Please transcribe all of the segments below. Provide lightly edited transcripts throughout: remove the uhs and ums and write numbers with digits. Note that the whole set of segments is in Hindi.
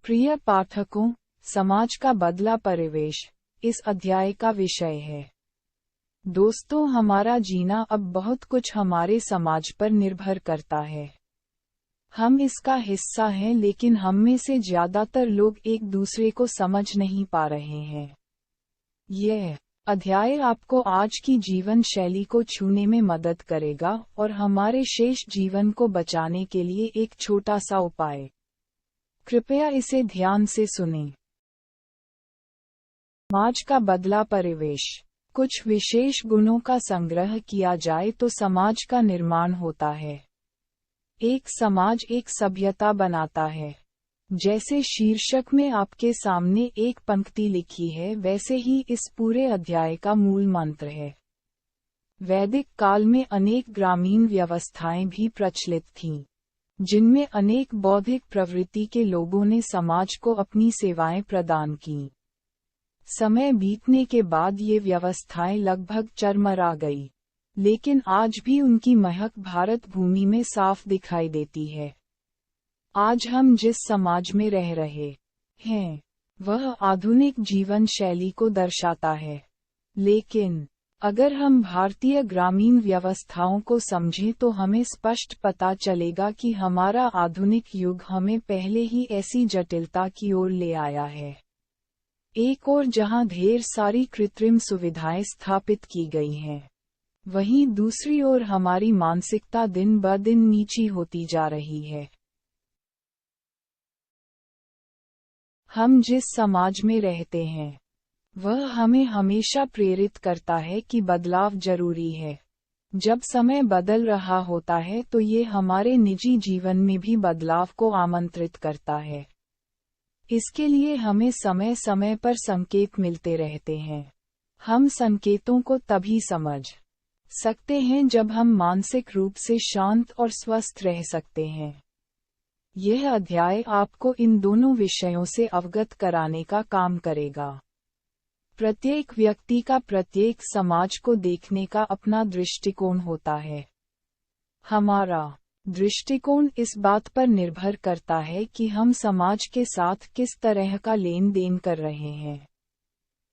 प्रिय पाठकों, समाज का बदला परिवेश इस अध्याय का विषय है। दोस्तों, हमारा जीना अब बहुत कुछ हमारे समाज पर निर्भर करता है। हम इसका हिस्सा हैं, लेकिन हम में से ज्यादातर लोग एक दूसरे को समझ नहीं पा रहे हैं। यह अध्याय आपको आज की जीवन शैली को छूने में मदद करेगा और हमारे शेष जीवन को बचाने के लिए एक छोटा सा उपाय। कृपया इसे ध्यान से सुनें। समाज का बदला परिवेश। कुछ विशेष गुणों का संग्रह किया जाए तो समाज का निर्माण होता है। एक समाज एक सभ्यता बनाता है। जैसे शीर्षक में आपके सामने एक पंक्ति लिखी है, वैसे ही इस पूरे अध्याय का मूल मंत्र है। वैदिक काल में अनेक ग्रामीण व्यवस्थाएं भी प्रचलित थीं, जिनमें अनेक बौद्धिक प्रवृत्ति के लोगों ने समाज को अपनी सेवाएं प्रदान की। समय बीतने के बाद ये व्यवस्थाएं लगभग चरमरा गई, लेकिन आज भी उनकी महक भारत भूमि में साफ दिखाई देती है। आज हम जिस समाज में रह रहे हैं, वह आधुनिक जीवन शैली को दर्शाता है। लेकिन अगर हम भारतीय ग्रामीण व्यवस्थाओं को समझें तो हमें स्पष्ट पता चलेगा कि हमारा आधुनिक युग हमें पहले ही ऐसी जटिलता की ओर ले आया है। एक ओर जहां ढेर सारी कृत्रिम सुविधाएं स्थापित की गई हैं, वहीं दूसरी ओर हमारी मानसिकता दिन ब दिन नीची होती जा रही है। हम जिस समाज में रहते हैं, वह हमें हमेशा प्रेरित करता है कि बदलाव जरूरी है। जब समय बदल रहा होता है तो ये हमारे निजी जीवन में भी बदलाव को आमंत्रित करता है। इसके लिए हमें समय समय पर संकेत मिलते रहते हैं। हम संकेतों को तभी समझ सकते हैं जब हम मानसिक रूप से शांत और स्वस्थ रह सकते हैं। यह अध्याय आपको इन दोनों विषयों से अवगत कराने का काम करेगा। प्रत्येक व्यक्ति का प्रत्येक समाज को देखने का अपना दृष्टिकोण होता है। हमारा दृष्टिकोण इस बात पर निर्भर करता है कि हम समाज के साथ किस तरह का लेन देन कर रहे हैं।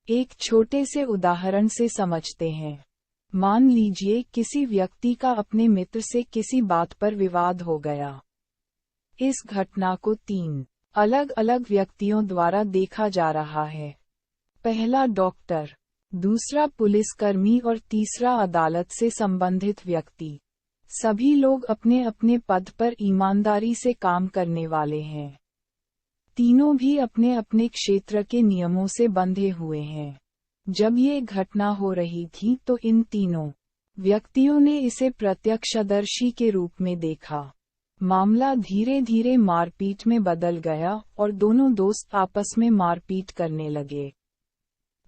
एक छोटे से उदाहरण से समझते हैं। मान लीजिए किसी व्यक्ति का अपने मित्र से किसी बात पर विवाद हो गया। इस घटना को 3 अलग अलग व्यक्तियों द्वारा देखा जा रहा है। पहला डॉक्टर, दूसरा पुलिसकर्मी और तीसरा अदालत से संबंधित व्यक्ति। सभी लोग अपने अपने पद पर ईमानदारी से काम करने वाले हैं। तीनों भी अपने अपने क्षेत्र के नियमों से बंधे हुए हैं। जब ये घटना हो रही थी तो इन तीनों व्यक्तियों ने इसे प्रत्यक्षदर्शी के रूप में देखा। मामला धीरे धीरे मारपीट में बदल गया और दोनों दोस्त आपस में मारपीट करने लगे।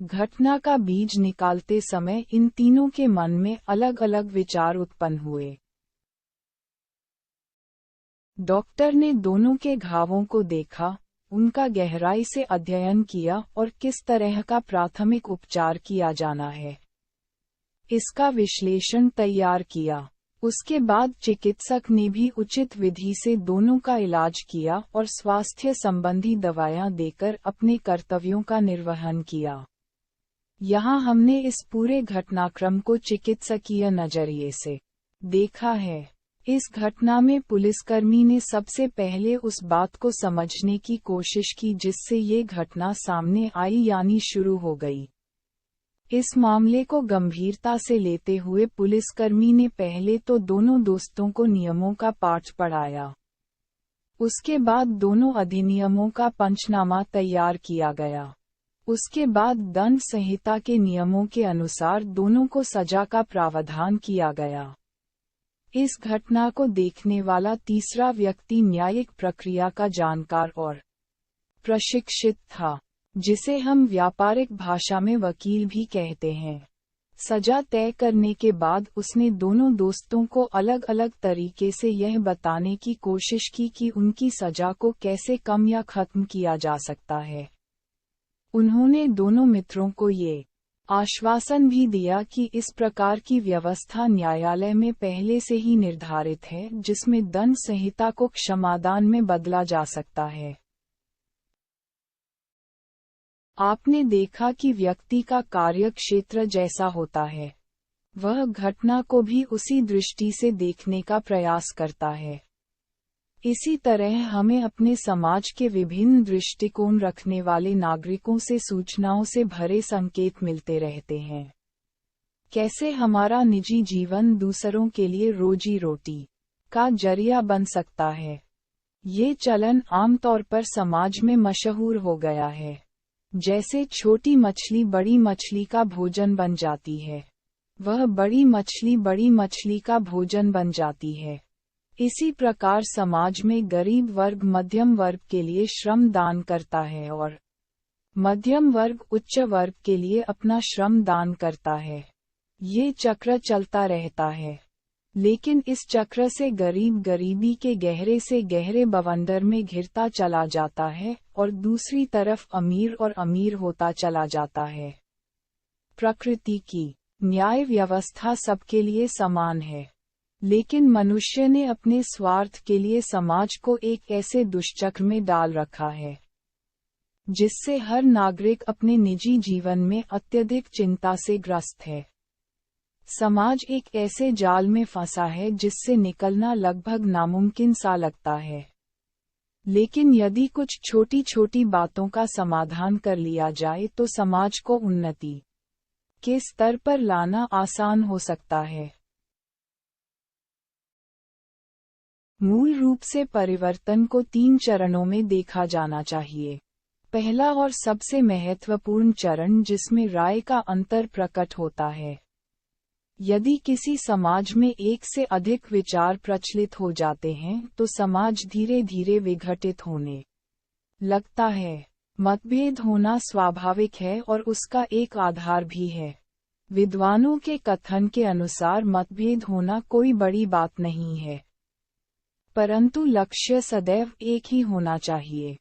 घटना का बीज निकालते समय इन तीनों के मन में अलग अलग विचार उत्पन्न हुए। डॉक्टर ने दोनों के घावों को देखा, उनका गहराई से अध्ययन किया और किस तरह का प्राथमिक उपचार किया जाना है, इसका विश्लेषण तैयार किया। उसके बाद चिकित्सक ने भी उचित विधि से दोनों का इलाज किया और स्वास्थ्य संबंधी दवाएं देकर अपने कर्तव्यों का निर्वहन किया। यहाँ हमने इस पूरे घटनाक्रम को चिकित्सकीय नजरिए से देखा है। इस घटना में पुलिसकर्मी ने सबसे पहले उस बात को समझने की कोशिश की जिससे ये घटना सामने आई, यानी शुरू हो गई। इस मामले को गंभीरता से लेते हुए पुलिसकर्मी ने पहले तो दोनों दोस्तों को नियमों का पाठ पढ़ाया। उसके बाद दोनों अधिनियमों का पंचनामा तैयार किया गया। उसके बाद दंड संहिता के नियमों के अनुसार दोनों को सजा का प्रावधान किया गया। इस घटना को देखने वाला तीसरा व्यक्ति न्यायिक प्रक्रिया का जानकार और प्रशिक्षित था, जिसे हम व्यापारिक भाषा में वकील भी कहते हैं। सजा तय करने के बाद उसने दोनों दोस्तों को अलग अलग तरीके से यह बताने की कोशिश की कि उनकी सजा को कैसे कम या खत्म किया जा सकता है। उन्होंने दोनों मित्रों को ये आश्वासन भी दिया कि इस प्रकार की व्यवस्था न्यायालय में पहले से ही निर्धारित है, जिसमें दंड संहिता को क्षमादान में बदला जा सकता है। आपने देखा कि व्यक्ति का कार्य क्षेत्र जैसा होता है, वह घटना को भी उसी दृष्टि से देखने का प्रयास करता है। इसी तरह हमें अपने समाज के विभिन्न दृष्टिकोण रखने वाले नागरिकों से सूचनाओं से भरे संकेत मिलते रहते हैं। कैसे हमारा निजी जीवन दूसरों के लिए रोजी रोटी का जरिया बन सकता है। ये चलन आमतौर पर समाज में मशहूर हो गया है। जैसे छोटी मछली बड़ी मछली का भोजन बन जाती है, वह बड़ी मछली का भोजन बन जाती है। इसी प्रकार समाज में गरीब वर्ग मध्यम वर्ग के लिए श्रम दान करता है और मध्यम वर्ग उच्च वर्ग के लिए अपना श्रम दान करता है। ये चक्र चलता रहता है, लेकिन इस चक्र से गरीब गरीबी के गहरे से गहरे बवंडर में घिरता चला जाता है और दूसरी तरफ अमीर होता चला जाता है। प्रकृति की न्याय व्यवस्था सबके लिए समान है, लेकिन मनुष्य ने अपने स्वार्थ के लिए समाज को एक ऐसे दुष्चक्र में डाल रखा है जिससे हर नागरिक अपने निजी जीवन में अत्यधिक चिंता से ग्रस्त है। समाज एक ऐसे जाल में फंसा है जिससे निकलना लगभग नामुमकिन सा लगता है। लेकिन यदि कुछ छोटी छोटी बातों का समाधान कर लिया जाए तो समाज को उन्नति के स्तर पर लाना आसान हो सकता है। मूल रूप से परिवर्तन को 3 चरणों में देखा जाना चाहिए। पहला और सबसे महत्वपूर्ण चरण जिसमें राय का अंतर प्रकट होता है। यदि किसी समाज में एक से अधिक विचार प्रचलित हो जाते हैं तो समाज धीरे धीरे विघटित होने लगता है। मतभेद होना स्वाभाविक है और उसका एक आधार भी है। विद्वानों के कथन के अनुसार मतभेद होना कोई बड़ी बात नहीं है, परंतु लक्ष्य सदैव एक ही होना चाहिए।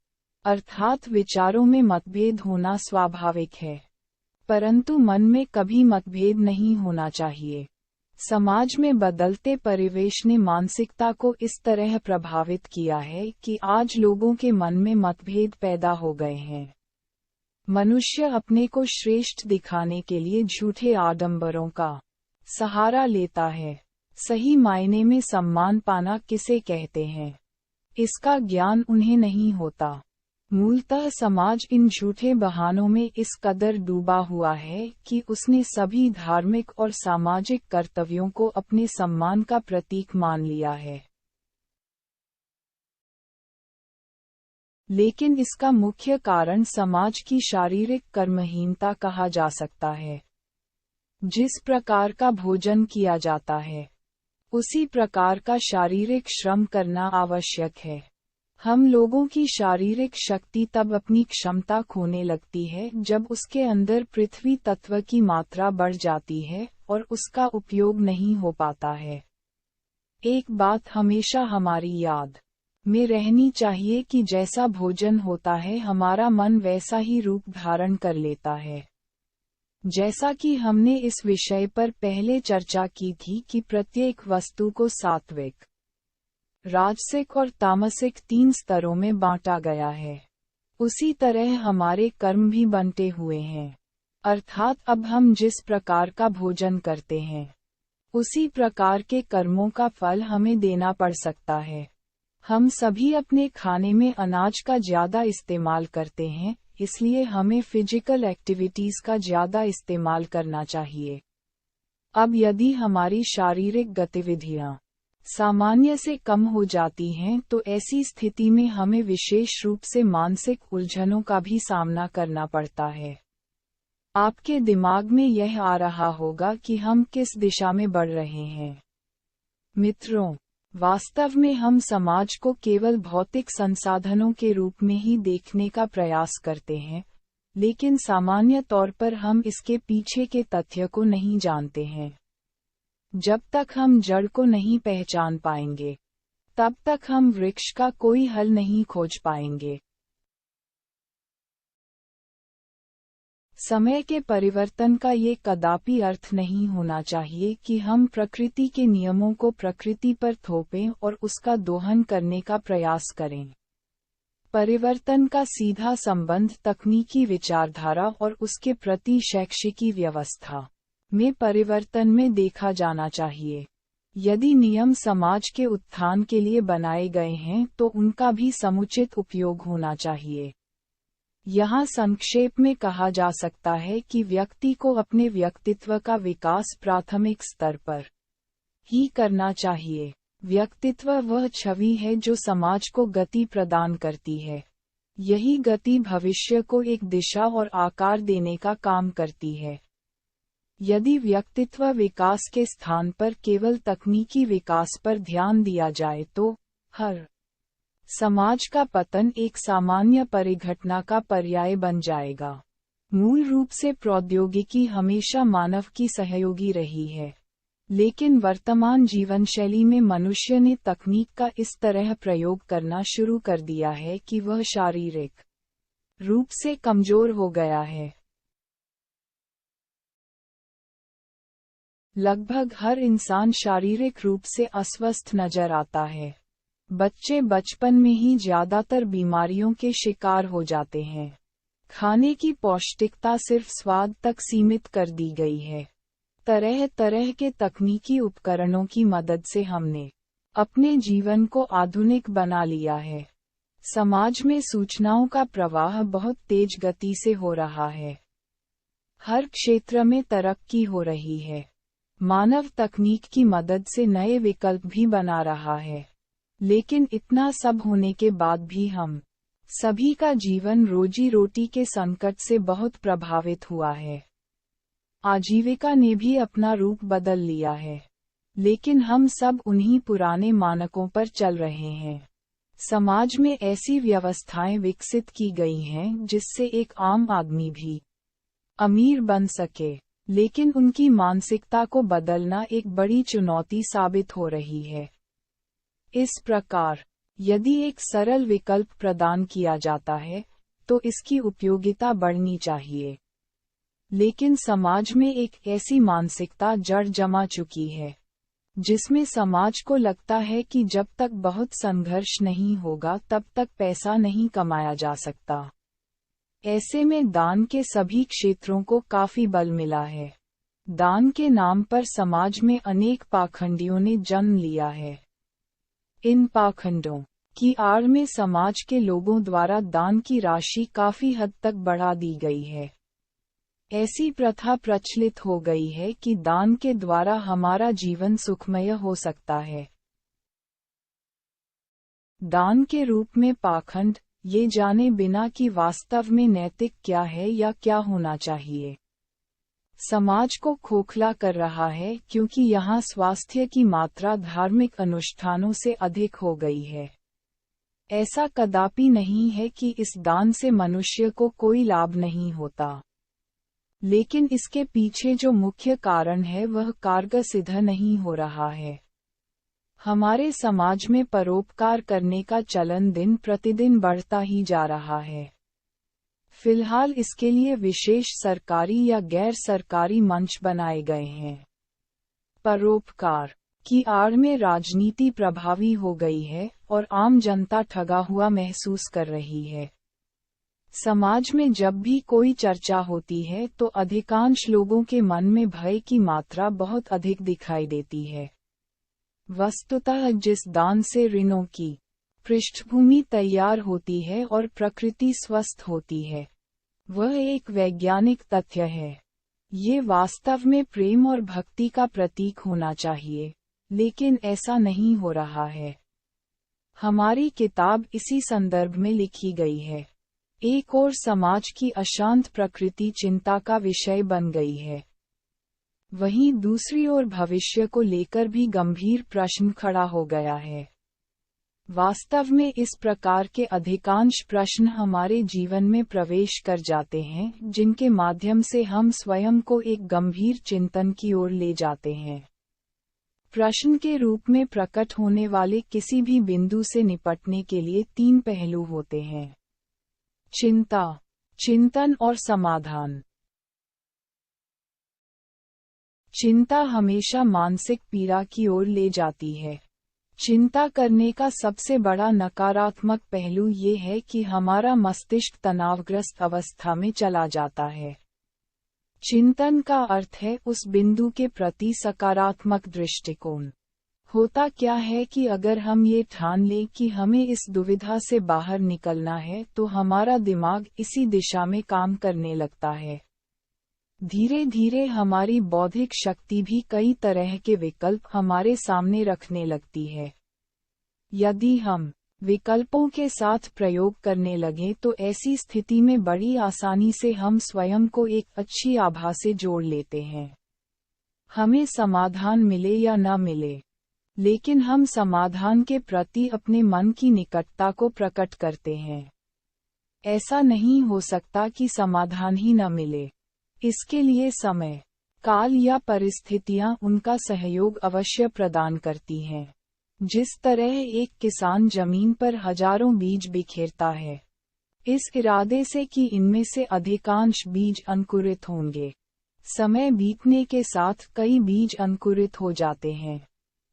अर्थात विचारों में मतभेद होना स्वाभाविक है, परंतु मन में कभी मतभेद नहीं होना चाहिए। समाज में बदलते परिवेश ने मानसिकता को इस तरह प्रभावित किया है कि आज लोगों के मन में मतभेद पैदा हो गए हैं। मनुष्य अपने को श्रेष्ठ दिखाने के लिए झूठे आडंबरों का सहारा लेता है। सही मायने में सम्मान पाना किसे कहते हैं, इसका ज्ञान उन्हें नहीं होता। मूलतः समाज इन झूठे बहानों में इस कदर डूबा हुआ है कि उसने सभी धार्मिक और सामाजिक कर्तव्यों को अपने सम्मान का प्रतीक मान लिया है। लेकिन इसका मुख्य कारण समाज की शारीरिक कर्महीनता कहा जा सकता है। जिस प्रकार का भोजन किया जाता है, उसी प्रकार का शारीरिक श्रम करना आवश्यक है। हम लोगों की शारीरिक शक्ति तब अपनी क्षमता खोने लगती है जब उसके अंदर पृथ्वी तत्व की मात्रा बढ़ जाती है और उसका उपयोग नहीं हो पाता है। एक बात हमेशा हमारी याद में रहनी चाहिए कि जैसा भोजन होता है हमारा मन वैसा ही रूप धारण कर लेता है। जैसा कि हमने इस विषय पर पहले चर्चा की थी कि प्रत्येक वस्तु को सात्विक, राजसिक और तामसिक 3 स्तरों में बांटा गया है। उसी तरह हमारे कर्म भी बंटे हुए हैं। अर्थात अब हम जिस प्रकार का भोजन करते हैं, उसी प्रकार के कर्मों का फल हमें देना पड़ सकता है। हम सभी अपने खाने में अनाज का ज्यादा इस्तेमाल करते हैं, इसलिए हमें फिजिकल एक्टिविटीज का ज्यादा इस्तेमाल करना चाहिए। अब यदि हमारी शारीरिक गतिविधियां सामान्य से कम हो जाती हैं तो ऐसी स्थिति में हमें विशेष रूप से मानसिक उलझनों का भी सामना करना पड़ता है। आपके दिमाग में यह आ रहा होगा कि हम किस दिशा में बढ़ रहे हैं। मित्रों, वास्तव में हम समाज को केवल भौतिक संसाधनों के रूप में ही देखने का प्रयास करते हैं, लेकिन सामान्य तौर पर हम इसके पीछे के तथ्य को नहीं जानते हैं। जब तक हम जड़ को नहीं पहचान पाएंगे, तब तक हम वृक्ष का कोई हल नहीं खोज पाएंगे। समय के परिवर्तन का ये कदापि अर्थ नहीं होना चाहिए कि हम प्रकृति के नियमों को प्रकृति पर थोपें और उसका दोहन करने का प्रयास करें। परिवर्तन का सीधा संबंध तकनीकी विचारधारा और उसके प्रति शैक्षिकी व्यवस्था में परिवर्तन में देखा जाना चाहिए। यदि नियम समाज के उत्थान के लिए बनाए गए हैं तो उनका भी समुचित उपयोग होना चाहिए। यहाँ संक्षेप में कहा जा सकता है कि व्यक्ति को अपने व्यक्तित्व का विकास प्राथमिक स्तर पर ही करना चाहिए। व्यक्तित्व वह छवि है जो समाज को गति प्रदान करती है। यही गति भविष्य को एक दिशा और आकार देने का काम करती है। यदि व्यक्तित्व विकास के स्थान पर केवल तकनीकी विकास पर ध्यान दिया जाए तो हर समाज का पतन एक सामान्य परिघटना का पर्याय बन जाएगा। मूल रूप से प्रौद्योगिकी हमेशा मानव की सहयोगी रही है, लेकिन वर्तमान जीवनशैली में मनुष्य ने तकनीक का इस तरह प्रयोग करना शुरू कर दिया है कि वह शारीरिक रूप से कमजोर हो गया है। लगभग हर इंसान शारीरिक रूप से अस्वस्थ नजर आता है। बच्चे बचपन में ही ज्यादातर बीमारियों के शिकार हो जाते हैं। खाने की पौष्टिकता सिर्फ स्वाद तक सीमित कर दी गई है। तरह तरह के तकनीकी उपकरणों की मदद से हमने अपने जीवन को आधुनिक बना लिया है। समाज में सूचनाओं का प्रवाह बहुत तेज गति से हो रहा है। हर क्षेत्र में तरक्की हो रही है। मानव तकनीक की मदद से नए विकल्प भी बना रहा है, लेकिन इतना सब होने के बाद भी हम सभी का जीवन रोजी रोटी के संकट से बहुत प्रभावित हुआ है। आजीविका ने भी अपना रूप बदल लिया है, लेकिन हम सब उन्हीं पुराने मानकों पर चल रहे हैं। समाज में ऐसी व्यवस्थाएं विकसित की गई हैं जिससे एक आम आदमी भी अमीर बन सके, लेकिन उनकी मानसिकता को बदलना एक बड़ी चुनौती साबित हो रही है। इस प्रकार, यदि एक सरल विकल्प प्रदान किया जाता है, तो इसकी उपयोगिता बढ़नी चाहिए। लेकिन समाज में एक ऐसी मानसिकता जड़ जमा चुकी है, जिसमें समाज को लगता है कि जब तक बहुत संघर्ष नहीं होगा तब तक पैसा नहीं कमाया जा सकता। ऐसे में दान के सभी क्षेत्रों को काफी बल मिला है। दान के नाम पर समाज में अनेक पाखंडियों ने जन्म लिया है। इन पाखंडों की आड़ में समाज के लोगों द्वारा दान की राशि काफी हद तक बढ़ा दी गई है। ऐसी प्रथा प्रचलित हो गई है कि दान के द्वारा हमारा जीवन सुखमय हो सकता है। दान के रूप में पाखंड, ये जाने बिना कि वास्तव में नैतिक क्या है या क्या होना चाहिए, समाज को खोखला कर रहा है, क्योंकि यहाँ स्वास्थ्य की मात्रा धार्मिक अनुष्ठानों से अधिक हो गई है। ऐसा कदापि नहीं है कि इस दान से मनुष्य को कोई लाभ नहीं होता, लेकिन इसके पीछे जो मुख्य कारण है वह कारगर सिद्ध नहीं हो रहा है। हमारे समाज में परोपकार करने का चलन दिन प्रतिदिन बढ़ता ही जा रहा है। फिलहाल इसके लिए विशेष सरकारी या गैर सरकारी मंच बनाए गए हैं। परोपकार की आड़ में राजनीति प्रभावी हो गई है और आम जनता ठगा हुआ महसूस कर रही है। समाज में जब भी कोई चर्चा होती है तो अधिकांश लोगों के मन में भय की मात्रा बहुत अधिक दिखाई देती है। वस्तुतः जिस दान से ऋणों की पृष्ठभूमि तैयार होती है और प्रकृति स्वस्थ होती है, वह एक वैज्ञानिक तथ्य है। ये वास्तव में प्रेम और भक्ति का प्रतीक होना चाहिए, लेकिन ऐसा नहीं हो रहा है। हमारी किताब इसी संदर्भ में लिखी गई है। एक और समाज की अशांत प्रकृति चिंता का विषय बन गई है, वहीं दूसरी ओर भविष्य को लेकर भी गंभीर प्रश्न खड़ा हो गया है। वास्तव में इस प्रकार के अधिकांश प्रश्न हमारे जीवन में प्रवेश कर जाते हैं, जिनके माध्यम से हम स्वयं को एक गंभीर चिंतन की ओर ले जाते हैं। प्रश्न के रूप में प्रकट होने वाले किसी भी बिंदु से निपटने के लिए 3 पहलू होते हैं: चिंता, चिंतन और समाधान। चिंता हमेशा मानसिक पीड़ा की ओर ले जाती है। चिंता करने का सबसे बड़ा नकारात्मक पहलू ये है कि हमारा मस्तिष्क तनावग्रस्त अवस्था में चला जाता है। चिंतन का अर्थ है उस बिंदु के प्रति सकारात्मक दृष्टिकोण। होता क्या है कि अगर हम ये ठान लें कि हमें इस दुविधा से बाहर निकलना है तो हमारा दिमाग इसी दिशा में काम करने लगता है। धीरे धीरे हमारी बौद्धिक शक्ति भी कई तरह के विकल्प हमारे सामने रखने लगती है। यदि हम विकल्पों के साथ प्रयोग करने लगें तो ऐसी स्थिति में बड़ी आसानी से हम स्वयं को एक अच्छी आभा से जोड़ लेते हैं। हमें समाधान मिले या न मिले, लेकिन हम समाधान के प्रति अपने मन की निकटता को प्रकट करते हैं। ऐसा नहीं हो सकता कि समाधान ही न मिले। इसके लिए समय, काल या परिस्थितियां उनका सहयोग अवश्य प्रदान करती हैं। जिस तरह एक किसान जमीन पर हजारों बीज बिखेरता है, इस इरादे से कि इनमें से अधिकांश बीज अंकुरित होंगे। समय बीतने के साथ कई बीज अंकुरित हो जाते हैं,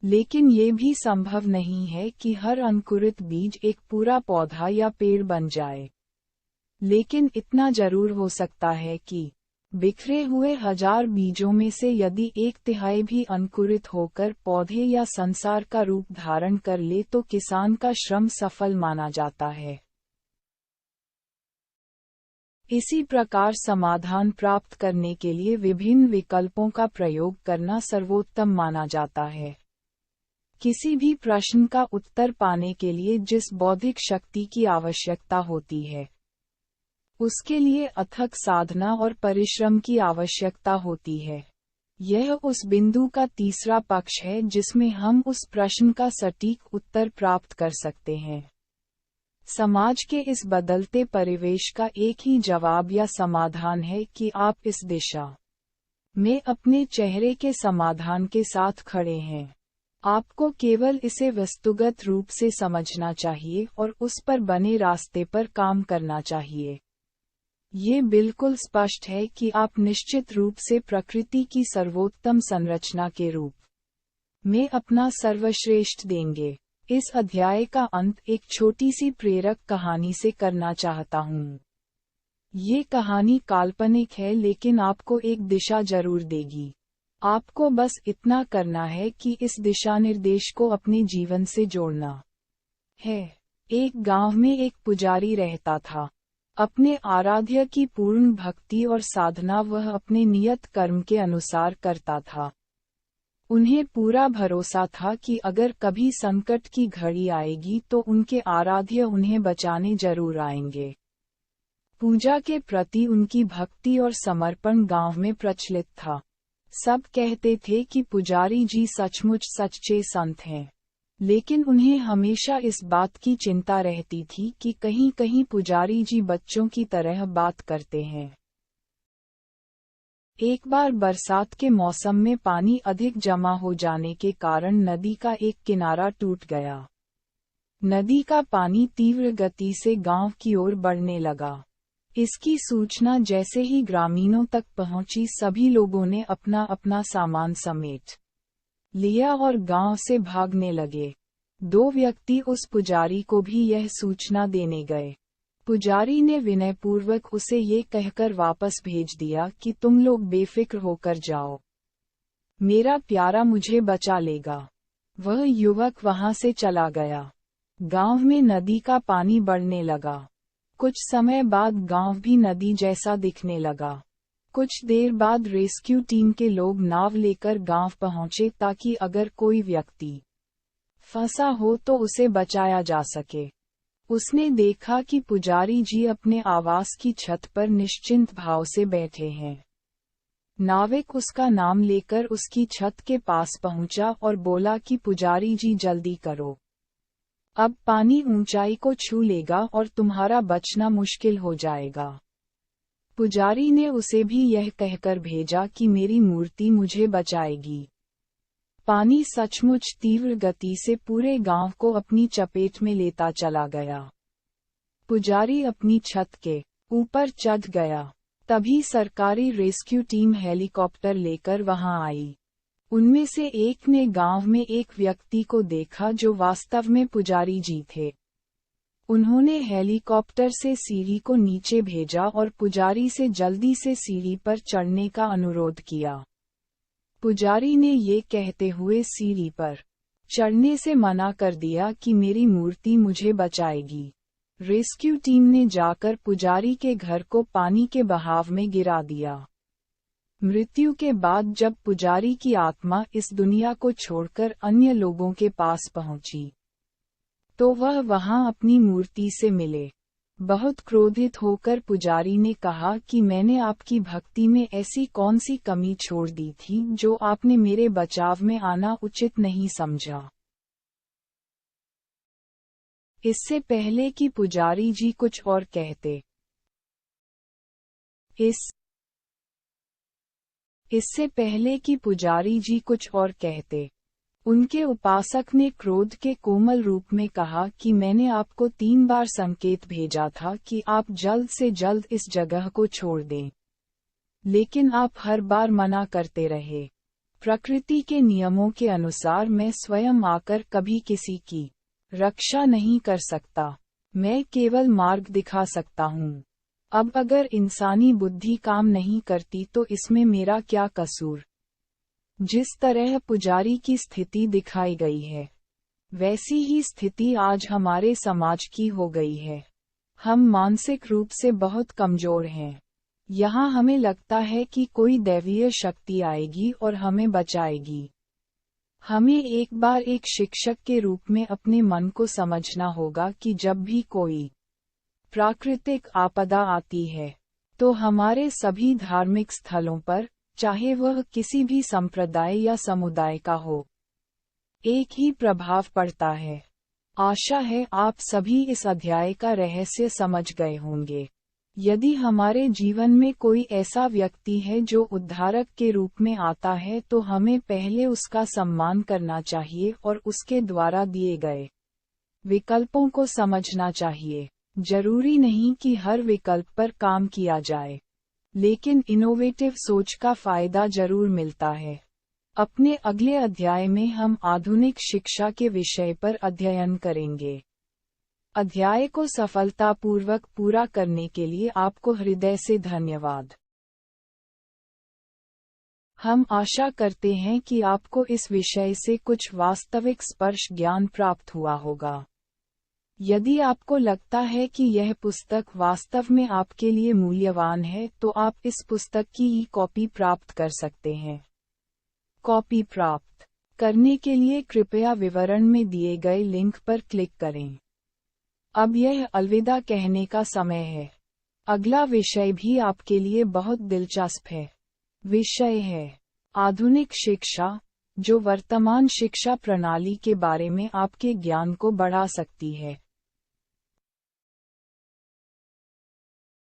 लेकिन ये भी संभव नहीं है कि हर अंकुरित बीज एक पूरा पौधा या पेड़ बन जाए। लेकिन इतना जरूर हो सकता है कि बिखरे हुए 1000 बीजों में से यदि 1/3 भी अंकुरित होकर पौधे या संसार का रूप धारण कर ले तो किसान का श्रम सफल माना जाता है। इसी प्रकार समाधान प्राप्त करने के लिए विभिन्न विकल्पों का प्रयोग करना सर्वोत्तम माना जाता है। किसी भी प्रश्न का उत्तर पाने के लिए जिस बौद्धिक शक्ति की आवश्यकता होती है, उसके लिए अथक साधना और परिश्रम की आवश्यकता होती है। यह उस बिंदु का तीसरा पक्ष है जिसमें हम उस प्रश्न का सटीक उत्तर प्राप्त कर सकते हैं। समाज के इस बदलते परिवेश का एक ही जवाब या समाधान है कि आप इस दिशा में अपने चेहरे के समाधान के साथ खड़े हैं। आपको केवल इसे वस्तुगत रूप से समझना चाहिए और उस पर बने रास्ते पर काम करना चाहिए। ये बिल्कुल स्पष्ट है कि आप निश्चित रूप से प्रकृति की सर्वोत्तम संरचना के रूप में अपना सर्वश्रेष्ठ देंगे। इस अध्याय का अंत एक छोटी सी प्रेरक कहानी से करना चाहता हूँ। ये कहानी काल्पनिक है लेकिन आपको एक दिशा जरूर देगी। आपको बस इतना करना है कि इस दिशा निर्देश को अपने जीवन से जोड़ना है। एक गांव में एक पुजारी रहता था। अपने आराध्य की पूर्ण भक्ति और साधना वह अपने नियत कर्म के अनुसार करता था। उन्हें पूरा भरोसा था कि अगर कभी संकट की घड़ी आएगी तो उनके आराध्य उन्हें बचाने जरूर आएंगे। पूजा के प्रति उनकी भक्ति और समर्पण गांव में प्रचलित था। सब कहते थे कि पुजारी जी सचमुच सच्चे संत हैं, लेकिन उन्हें हमेशा इस बात की चिंता रहती थी कि कहीं कहीं पुजारी जी बच्चों की तरह बात करते हैं। एक बार बरसात के मौसम में पानी अधिक जमा हो जाने के कारण नदी का एक किनारा टूट गया। नदी का पानी तीव्र गति से गांव की ओर बढ़ने लगा। इसकी सूचना जैसे ही ग्रामीणों तक पहुंची, सभी लोगों ने अपना अपना सामान समेट लिया और गांव से भागने लगे। 2 व्यक्ति उस पुजारी को भी यह सूचना देने गए। पुजारी ने विनयपूर्वक उसे ये कहकर वापस भेज दिया कि तुम लोग बेफिक्र होकर जाओ, मेरा प्यारा मुझे बचा लेगा। वह युवक वहां से चला गया। गांव में नदी का पानी बढ़ने लगा। कुछ समय बाद गांव भी नदी जैसा दिखने लगा। कुछ देर बाद रेस्क्यू टीम के लोग नाव लेकर गांव पहुंचे ताकि अगर कोई व्यक्ति फंसा हो तो उसे बचाया जा सके। उसने देखा कि पुजारी जी अपने आवास की छत पर निश्चिंत भाव से बैठे हैं। नाविक उसका नाम लेकर उसकी छत के पास पहुंचा और बोला कि पुजारी जी जल्दी करो, अब पानी ऊंचाई को छू लेगा और तुम्हारा बचना मुश्किल हो जाएगा। पुजारी ने उसे भी यह कहकर भेजा कि मेरी मूर्ति मुझे बचाएगी। पानी सचमुच तीव्र गति से पूरे गांव को अपनी चपेट में लेता चला गया। पुजारी अपनी छत के ऊपर चढ़ गया। तभी सरकारी रेस्क्यू टीम हेलीकॉप्टर लेकर वहां आई। उनमें से एक ने गांव में एक व्यक्ति को देखा जो वास्तव में पुजारी जी थे। उन्होंने हेलीकॉप्टर से सीढ़ी को नीचे भेजा और पुजारी से जल्दी से सीढ़ी पर चढ़ने का अनुरोध किया। पुजारी ने ये कहते हुए सीढ़ी पर चढ़ने से मना कर दिया कि मेरी मूर्ति मुझे बचाएगी। रेस्क्यू टीम ने जाकर पुजारी के घर को पानी के बहाव में गिरा दिया। मृत्यु के बाद जब पुजारी की आत्मा इस दुनिया को छोड़कर अन्य लोगों के पास पहुंची, तो वह वहां अपनी मूर्ति से मिले। बहुत क्रोधित होकर पुजारी ने कहा कि मैंने आपकी भक्ति में ऐसी कौन सी कमी छोड़ दी थी जो आपने मेरे बचाव में आना उचित नहीं समझा। इससे पहले कि पुजारी जी कुछ और कहते, इससे पहले कि पुजारी जी कुछ और कहते, उनके उपासक ने क्रोध के कोमल रूप में कहा कि मैंने आपको 3 बार संकेत भेजा था कि आप जल्द से जल्द इस जगह को छोड़ दें, लेकिन आप हर बार मना करते रहे। प्रकृति के नियमों के अनुसार मैं स्वयं आकर कभी किसी की रक्षा नहीं कर सकता, मैं केवल मार्ग दिखा सकता हूँ। अब अगर इंसानी बुद्धि काम नहीं करती तो इसमें मेरा क्या कसूर। जिस तरह पुजारी की स्थिति दिखाई गई है, वैसी ही स्थिति आज हमारे समाज की हो गई है। हम मानसिक रूप से बहुत कमजोर हैं। यहाँ हमें लगता है कि कोई दैवीय शक्ति आएगी और हमें बचाएगी। हमें एक बार एक शिक्षक के रूप में अपने मन को समझना होगा कि जब भी कोई प्राकृतिक आपदा आती है, तो हमारे सभी धार्मिक स्थलों पर, चाहे वह किसी भी संप्रदाय या समुदाय का हो, एक ही प्रभाव पड़ता है। आशा है आप सभी इस अध्याय का रहस्य समझ गए होंगे। यदि हमारे जीवन में कोई ऐसा व्यक्ति है जो उद्धारक के रूप में आता है तो हमें पहले उसका सम्मान करना चाहिए और उसके द्वारा दिए गए विकल्पों को समझना चाहिए। जरूरी नहीं कि हर विकल्प पर काम किया जाए, लेकिन इनोवेटिव सोच का फायदा जरूर मिलता है। अपने अगले अध्याय में हम आधुनिक शिक्षा के विषय पर अध्ययन करेंगे। अध्याय को सफलतापूर्वक पूरा करने के लिए आपको हृदय से धन्यवाद। हम आशा करते हैं कि आपको इस विषय से कुछ वास्तविक स्पर्श ज्ञान प्राप्त हुआ होगा। यदि आपको लगता है कि यह पुस्तक वास्तव में आपके लिए मूल्यवान है तो आप इस पुस्तक की ई-कॉपी प्राप्त कर सकते हैं। कॉपी प्राप्त करने के लिए कृपया विवरण में दिए गए लिंक पर क्लिक करें। अब यह अलविदा कहने का समय है। अगला विषय भी आपके लिए बहुत दिलचस्प है। विषय है आधुनिक शिक्षा, जो वर्तमान शिक्षा प्रणाली के बारे में आपके ज्ञान को बढ़ा सकती है।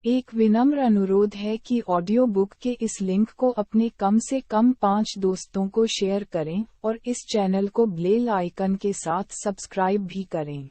एक विनम्र अनुरोध है कि ऑडियो बुक के इस लिंक को अपने कम से कम 5 दोस्तों को शेयर करें और इस चैनल को बेल आइकन के साथ सब्सक्राइब भी करें।